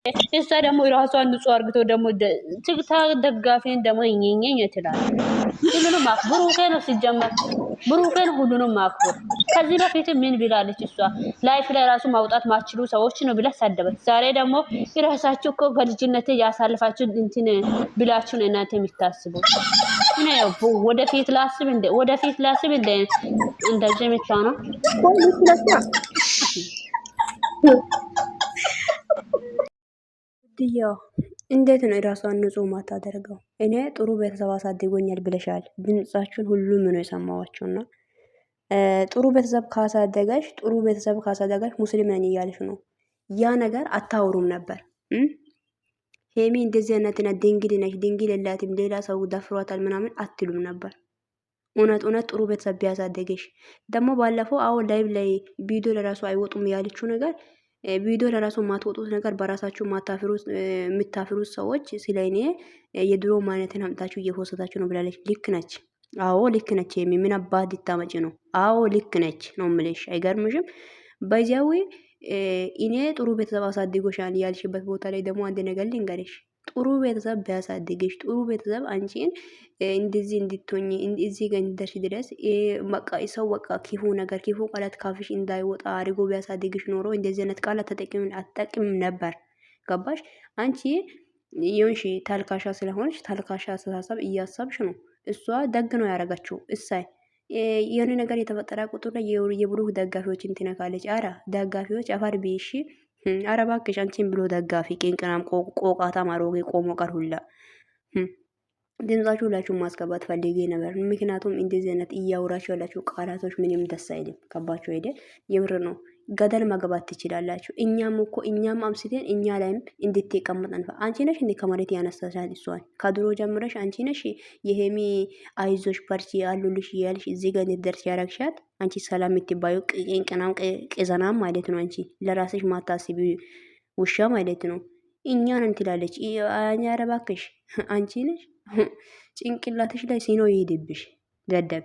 እሷ ደግሞ ራሷን ንጹህ አርግቶ ደግሞ ትግታግ ደጋፊን ደግሞ ይኝኝ ይትላል። ሁሉንም ብሩኬ ነው ሲጀመር ብሩኬ ነው ሁሉንም ማክበር። ከዚህ በፊት ምን ብላለች እሷ ላይፍ ላይ ራሱ ማውጣት ማችሉ ሰዎች ነው ብለ ሰደበች። ዛሬ ደግሞ የራሳችሁ እኮ በልጅነት ያሳልፋችሁ እንትን ብላችሁ ነው እናንተ የምታስቡት። እኔ ወደፊት ላስብ እንደ እንደዚህ የምታነው ድያው እንዴት ነው ራሷን ንጹህ ማታደርገው? እኔ ጥሩ ቤተሰብ አሳድጎኛል ብለሻል። ድምጻችሁን ሁሉም ነው የሰማዋችሁና ጥሩ ቤተሰብ ካሳደጋሽ ሙስሊም ነኝ እያልሽ ነው። ያ ነገር አታውሩም ነበር። ሄሚ እንደዚህ አይነትና ድንግል ነሽ፣ ድንግል የላትም ሌላ ሰው ደፍሯታል ምናምን አትሉም ነበር። እውነት ጥሩ ቤተሰብ ቢያሳደገሽ ደግሞ ባለፈው አሁን ላይ ቪዲዮ ለራሱ አይወጡም ያለችው ነገር ቪዲዮ ለራሱ ማትወጡት ነገር በራሳችሁ የምታፍሩት ሰዎች ስለ እኔ የድሮ ማንነትን አምጣችሁ እየፎሰታችሁ ነው ብላለች። ልክ ነች። አዎ ልክ ነች። ምን አባት ልታመጪ ነው? አዎ ልክ ነች ነው የምልሽ። አይገርምሽም? በዚያዊ እኔ ጥሩ ቤተሰብ አሳድጎሻል ያልሽበት ቦታ ላይ ደግሞ አንድ ነገር ልንገርሽ። ጥሩ ቤተሰብ ቢያሳድግሽ ጥሩ ቤተሰብ አንቺን እንደዚህ እንድትሆኝ እዚህ ጋር እንድትደርሺ ድረስ በቃ ሰው በቃ ክፉ ነገር ክፉ ቃላት ካፍሽ እንዳይወጣ አድርጎ ቢያሳድግሽ ኖሮ እንደዚህ አይነት ቃላት አትጠቅምም ነበር። ገባሽ? አንቺ የሆንሽ ታልካሻ ስለሆንሽ ታልካሻ አስተሳሰብ እያሰብሽ ነው። እሷ ደግ ነው ያደረገችው። እሳይ የሆነ ነገር የተፈጠረ ቁጥር ላይ የብሩክ ደጋፊዎችን ትነካለች። አረ ደጋፊዎች አፈር ቢሺ አረ እባክሽ አንቺን ብሎ ደጋፊ ቂንቅናም ቆቃታ ማሮጌ ቆሞ ቀር ሁላ ድምጻችሁ ሁላችሁ ማስገባት ፈልጌ ነበር። ምክንያቱም እንደዚህ አይነት እያወራችሁ ያላችሁ ቃላቶች ምንም ደስ አይልም። ከባችሁ ሄደ የምር ነው። ገደል መግባት ትችላላችሁ። እኛም አምስተን እኛ ላይም እንድትቀመጥ አንቺ ነሽ እንዴ ከመሬት ያነሳሻል? እሷን ከድሮ ጀምረሽ አንቺ ነሽ የሄሚ አይዞሽ በርቺ አሉልሽ እያልሽ እዚህ ጋር እንድትደርስ ያረግሻት። አንቺ ሰላም የምትባዩ ቅንቅናም ቅዘናም ማለት ነው። አንቺ ለራስሽ ማታስቢ ውሻ ማለት ነው። እኛን እንትላለች ኧረ እባክሽ አንቺ ነሽ ጭንቅላትሽ ላይ ሲኖ ይሄድብሽ ደደብ።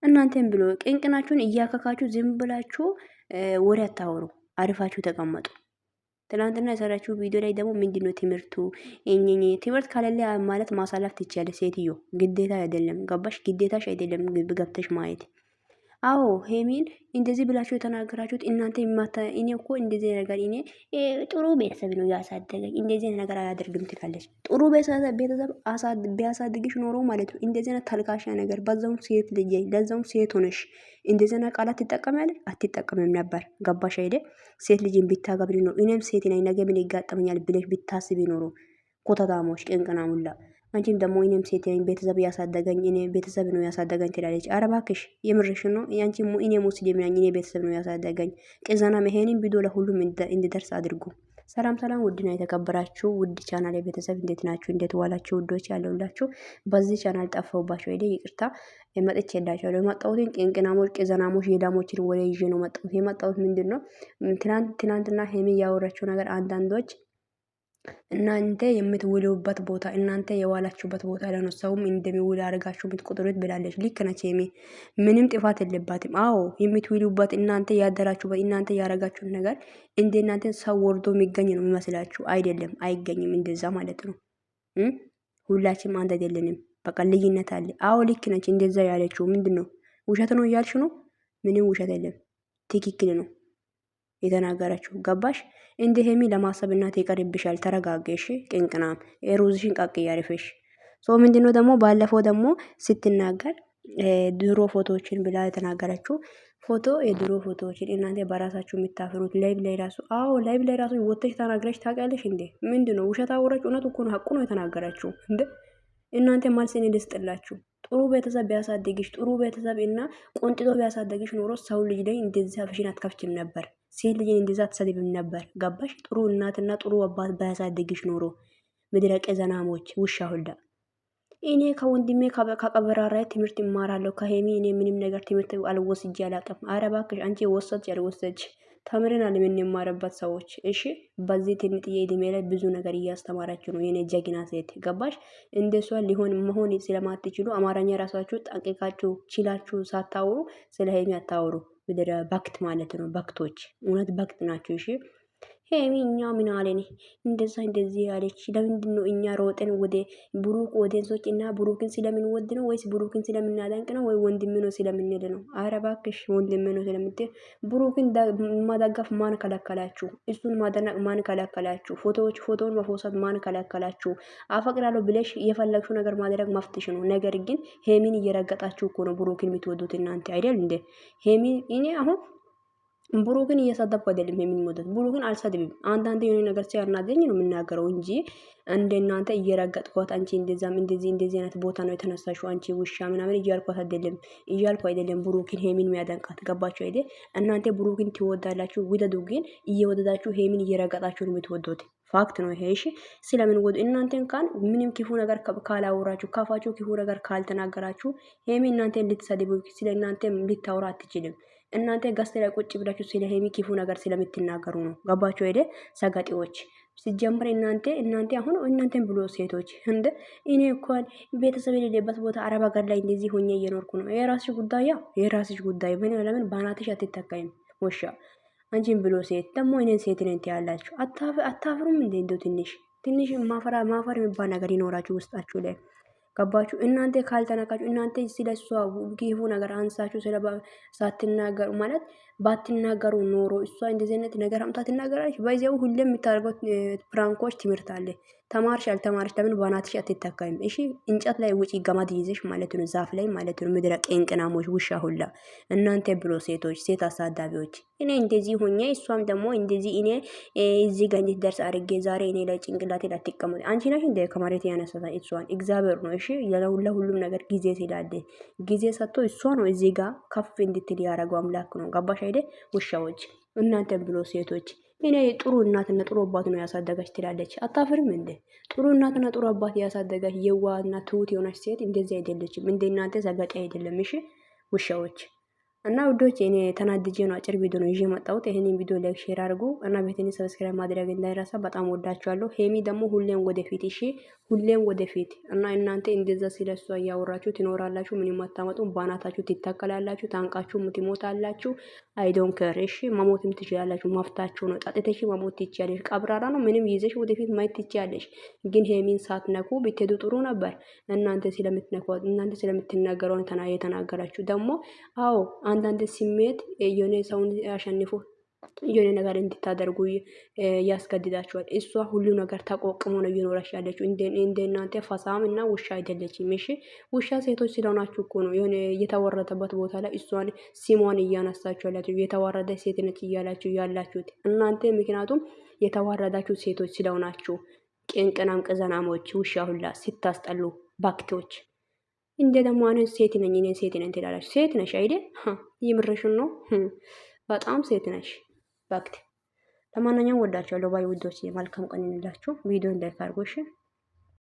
እናንተም ብሎ ቅንቅናችሁን እያከካችሁ ዝም ብላችሁ ወሬ አታወሩ። አሪፋችሁ ተቀመጡ። ትናንትና የሰራችሁ ቪዲዮ ላይ ደግሞ ምንድነው ትምህርቱ? ትምህርት ካለለ ማለት ማሳለፍ ትችያለሽ ሴትዮ። ግዴታ አይደለም። ገባሽ? ግዴታሽ አይደለም ገብተሽ ማየት። አዎ ሄሚን እንደዚህ ብላችሁ የተናገራችሁት እናንተ እኔ እኮ እንደዚህ ነገር እኔ ጥሩ ቤተሰብ ነው ያሳደገኝ እንደዚህ ነገር አያደርግም ትላለች። ጥሩ ቤተሰብ ቢያሳድግሽ ኖሮ ማለት ነው እንደዚህ አይነት ተልካሻ ነገር በዛውም ሴት ልጅ ለዛውም ሴት ሆነሽ እንደዚህ አይነት ቃላት ትጠቀሚያለሽ? አትጠቀምም ነበር። ገባሽ አይደ? ሴት ልጅን ብታገብሪ ነው እኔም ሴት ነኝ ነገ ምን ይጋጠመኛል ብለሽ ብታስቢ ኖሮ ኮተታሞች ቅንቅናሙላ አንቺም ደግሞ እኔም ሴት ነኝ ቤተሰብ ያሳደገኝ እኔ ቤተሰብ ነው ያሳደገኝ ትላለች። ኧረ እባክሽ የምርሽ ነው? ያንቺ እኔ ሙስሊም ነኝ እኔ ቤተሰብ ነው ያሳደገኝ። ቅዘና መሄኒን ቪዲዮ ለሁሉም እንዲደርስ አድርጉ። ሰላም ሰላም፣ ውድና የተከበራችሁ ውድ ቻናል ቤተሰብ እንዴት ናችሁ? እንዴት ዋላችሁ? ውዶች ያለውላችሁ በዚህ ቻናል ጠፋውባችሁ አይደ ይቅርታ መጥቼላችኋለሁ። የመጣሁትን ቅንቅናሞች ቅዘናሞች የዳሞችን ወሬ ይዤ ነው መጣሁት። የመጣሁት ምንድነው ትናንትና ሄሚ ያወራችሁ ነገር አንዳንዶች እናንተ የምትውሉበት ቦታ እናንተ የዋላችሁበት ቦታ ላይ ነው ሰውም እንደሚውል አድርጋችሁ የምትቆጥሩት ብላለች። ልክ ነች። ምንም ጥፋት የለባትም። አዎ የምትውሉበት እናንተ ያደራችሁበት እናንተ ያደረጋችሁት ነገር እንደ እናንተ ሰው ወርዶ የሚገኝ ነው የሚመስላችሁ። አይደለም፣ አይገኝም። እንደዛ ማለት ነው። ሁላችንም አንድ አይደለንም። በቃ ልዩነት አለ። አዎ ልክ ነች። እንደዛ ያለችው ምንድነው ውሸት ነው እያልሽ ነው? ምንም ውሸት የለም። ትክክል ነው የተናገረችው። ገባሽ? እንደ ሄሚ ለማሰብ እናት ይቀርብሻል። ተረጋገሽ። ቅንቅናም ሩዝሽን ቃቅ ያርፈሽ። ሶ ምንድነው ደግሞ ባለፈው ደግሞ ስትናገር ድሮ ፎቶዎችን ብላ የተናገረችው ፎቶ የድሮ ፎቶዎችን እናንተ በራሳችሁ የምታፈሩት ላይቭ ላይ ራሱ አዎ ላይቭ ላይ ራሱ ወጥተሽ ተናግረሽ ታውቂያለሽ እንዴ? ምንድነው ውሸት አወራች? እውነት እኮ ነው፣ ሀቁ ነው የተናገረችው እንዴ። እናንተ ማልሰን ልስጥላችሁ። ጥሩ ቤተሰብ ቢያሳድግሽ ጥሩ ቤተሰብ እና ቆንጥጦ ቢያሳድግሽ ኖሮ ሰው ልጅ ላይ እንደዚህ አፍሽን አትከፍችም ነበር። ሴት ልጅን እንደዛ አትሰድብም ነበር። ገባሽ? ጥሩ እናትና ጥሩ አባት ባያሳድግሽ ኖሮ ምድረቀ ዘናሞች ውሻ ሁላ። እኔ ከወንድሜ ከቀበራራይ ትምህርት እማራለሁ። ከሄሚ እኔ ምንም ነገር ትምህርት አልወስጄ አላውቅም። ኧረ እባክሽ አንቺ ወሰድሽ ያልወሰድሽ ተምረናል የምንማርበት ሰዎች። እሺ በዚህ ትንጥዬ እድሜ ላይ ብዙ ነገር እያስተማራችሁ ነው የኔ ጀግና ሴት። ገባሽ? እንደሷ ሊሆን መሆን ስለማትችሉ አማርኛ ራሳችሁ ጠንቅቃችሁ ችላችሁ ሳታወሩ ስለ ሄሚ አታወሩ። ምድረ በክት ማለት ነው። በክቶች እውነት በክት ናቸው። እሺ ሄሚ እኛ ምን አለን እንደዛ እንደዚህ ያለች ለምንድን ነው እኛ ሮጠን ወደ ብሩክ ኦዲየንሶች እና ብሩክን ስለምንወድ ነው ወይስ ብሩክን ስለምናደንቅ ነው ወይ ወንድም ነው ስለምንል ነው? አረ እባክሽ ወንድም ነው ስለምትል ብሩክን ማደገፍ ማን ከለከላችሁ? እሱን ማደነቅ ማን ከለከላችሁ? ፎቶውን መፎሳት ማን ከለከላችሁ? አፈቅራለሁ ብለሽ የፈለግሽው ነገር ማድረግ መፍትሽ ነው። ነገር ግን ሄሚን እየረገጣችሁ እኮ ነው ብሩክን የምትወዱት እናንተ አይደል እንዴ? ሄሚን እኔ አሁን ብሩክን እየሰደብኩ አይደለም የሚሞቱት። ብሩክን አልሰድብም። አንዳንዴ የሆነ ነገር ሲያናደኝ ነው የምናገረው እንጂ እንደ እናንተ እየረገጥኳት አንቺ እንደዛም እንደዚህ አይነት ቦታ ነው የተነሳሽው አንቺ ውሻ ምናምን እያልኩ አይደለም። ብሩክን ሄሚን የሚያደንቃት ገባችሁ አይደል? እናንተ ብሩክን ትወዳላችሁ፣ ውደዱ። ግን እየወደዳችሁ ሄሚን እየረገጣችሁ ነው የምትወዱት። ፋክት ነው ይሄ። እሺ ስለምን ወዱ እናንተን ካን ምንም ክፉ ነገር ካላወራችሁ ካፋችሁ ክፉ ነገር ካልተናገራችሁ ሄሚ እናንተ እንድትሰድቡ ስለ እናንተ ልታወራ አትችልም። እናንተ ገስት ላይ ቁጭ ብላችሁ ስለ ሄሚ ክፉ ነገር ስለምትናገሩ ነው። ገባችሁ ሄደ ሰጋጤዎች። ሲጀምር እናንተ አሁን እናንተን ብሎ ሴቶች እንደ እኔ እንኳን ቤተሰብ የሌለበት ቦታ አረብ ሀገር ላይ እንደዚህ ሆኜ እየኖርኩ ነው። የራስሽ ጉዳይ፣ ያው የራስሽ ጉዳይ። ምን ለምን ባናትሽ አትተካይም? ወሻ አንቺን ብሎ ሴት ደግሞ እኔን ሴት ነን ያላችሁ አታፍሩም እንዴ? እንደው ትንሽ ማፈር የሚባል ነገር ይኖራችሁ ውስጣችሁ ላይ ገባችሁ? እናንተ ካልተናቃችሁ እናንተ ስለሷ ክፉ ነገር አንሳችሁ ሳትናገሩ ማለት ባትናገሩ ኖሮ እሷ እንደዚህ አይነት ነገር አምጣ ትናገራለች። በዚያው ሁሌም የምታደርገው ፕራንኮች ትምህርት አለ። ተማርሽ አልተማርሽ ለምን ባናትሽ አትተካይም? እሺ እንጨት ላይ ውጪ ገመድ ይዘሽ ማለት ነው፣ ዛፍ ላይ ማለት ነው። ምድረ ቄንቅናሞች ውሻ ሁላ እናንተ ብሎ ሴቶች፣ ሴት አሳዳቢዎች። እኔ እንደዚህ ሆኜ እሷም ደግሞ እንደዚህ እኔ እዚህ ጋር እንድትደርስ አድርጌ ዛሬ እኔ ላይ ጭንቅላቴ ላይ አትቀመጥ። አንቺ ነሽ እንደ ከመሬት ያነሳታ እሷን እግዚአብሔር ነው። እሺ ለሁሉም ነገር ጊዜ ሲላለ ጊዜ ሰጥቶ እሷ ነው እዚህ ጋር ከፍ እንድትል ያደረገው አምላክ ነው። ገባሽ አይደል? ውሻዎች እናንተ ብሎ ሴቶች እኔ ጥሩ እናትና ጥሩ አባት ነው ያሳደገች ትላለች። አታፍርም እንዴ? ጥሩ እናትና ጥሩ አባት ያሳደገች የዋህና ትሁት የሆነች ሴት እንደዚህ አይደለችም። እንደ እናንተ ዘጋጤ አይደለም። እሺ ውሻዎች እና ውዶች እኔ ተናድጄ ነው አጭር ቪዲዮ ነው ይዤ መጣሁት። ይሄንን ቪዲዮ ላይክ ሼር አድርጉ እና ቤቴን ሰብስክራይብ ማድረግ እንዳይረሳ። በጣም ወዳችኋለሁ። ሄሚ ደግሞ ሁሌም ወደፊት እሺ፣ ሁሌም ወደፊት እና እናንተ እንደዛ ስለሷ እያወራችሁ ትኖራላችሁ። ምንም አታመጡም። ባናታችሁ ትተከላላችሁ፣ ታንቃችሁ ትሞታላችሁ። አይ ዶንት ኬር። እሺ መሞትም ትችላላችሁ፣ መፍታችሁ ነው። ጠጥተሽ መሞት ትችያለሽ። ቀብራራ ነው ምንም ይዘሽ ወደፊት ማየት ትችያለሽ። ግን ሄሚን ሳትነኩ ብትሄዱ ጥሩ ነበር። እናንተ ስለምትነኩ እናንተ ስለምትናገረው የተናገራችሁ ደግሞ አዎ አንዳንድ ስሜት የሆነ ሰውን አሸንፎ የሆነ ነገር እንድታደርጉ ያስገድዳችኋል። እሷ ሁሉ ነገር ተቆቅሞ ነው እየኖረች ያለችው። እንደ እናንተ ፈሳም እና ውሻ አይደለችም። እሺ ውሻ ሴቶች ስለሆናችሁ እኮ ነው የሆነ የተወረደበት ቦታ ላይ እሷን ሲሟን እያነሳችሁ ያላችሁ። የተዋረደ ሴት ነች እያላችሁ ያላችሁት እናንተ ምክንያቱም የተዋረዳችሁ ሴቶች ስለሆናችሁ ቅንቅናም ቅዘናሞች ውሻ ሁላ ስታስጠሉ ባክቶች እንደ ደግሞ አሁን ሴት ነኝ እኔ ሴት ነኝ ትላለች። ሴት ነሽ አይደል? ይምርሽን ነው። በጣም ሴት ነሽ ባክት። ለማንኛውም ወዳችኋለሁ ባይ ውዶች፣ መልካም ቀን ይሁንላችሁ። ቪዲዮ እንዳይካርጎሽ